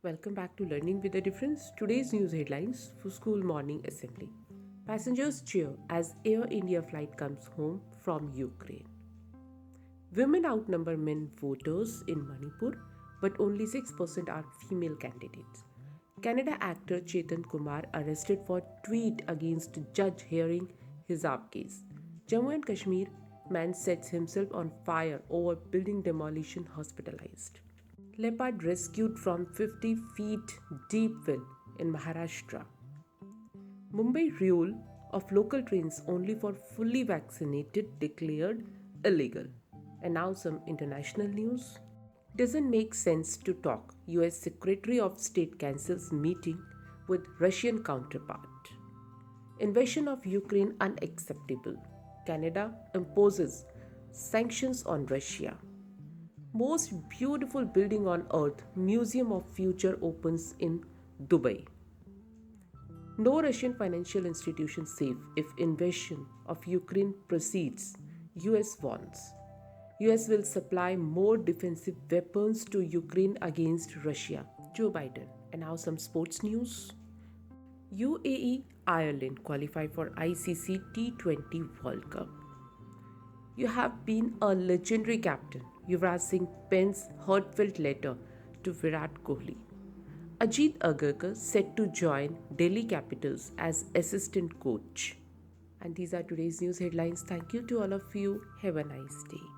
Welcome back to Learning with a Difference. Today's news headlines for school morning assembly. Passengers cheer as Air India flight comes home from Ukraine. Women outnumber men voters in Manipur, but only 6% are female candidates. Canada actor Chetan Kumar arrested for tweet against judge hearing hijab case. Jammu and Kashmir man sets himself on fire over building demolition hospitalized. Leopard rescued from 50 feet deep well in Maharashtra. Mumbai rule of local trains only for fully vaccinated declared illegal. And now some international news. Doesn't make sense to talk. US Secretary of State cancels meeting with Russian counterpart. Invasion of Ukraine unacceptable. Canada imposes sanctions on Russia. Most beautiful building on earth, Museum of Future opens in Dubai. No Russian financial institution safe if invasion of Ukraine proceeds, US warns. US will supply more defensive weapons to Ukraine against Russia. Joe Biden. And now some sports news. UAE Ireland qualify for ICC T20 World Cup. You have been a legendary captain. Yuvraj Singh pens heartfelt letter to Virat Kohli. Ajit Agarkar set to join Delhi Capitals as assistant coach. And these are today's news headlines. Thank you to all of you. Have a nice day.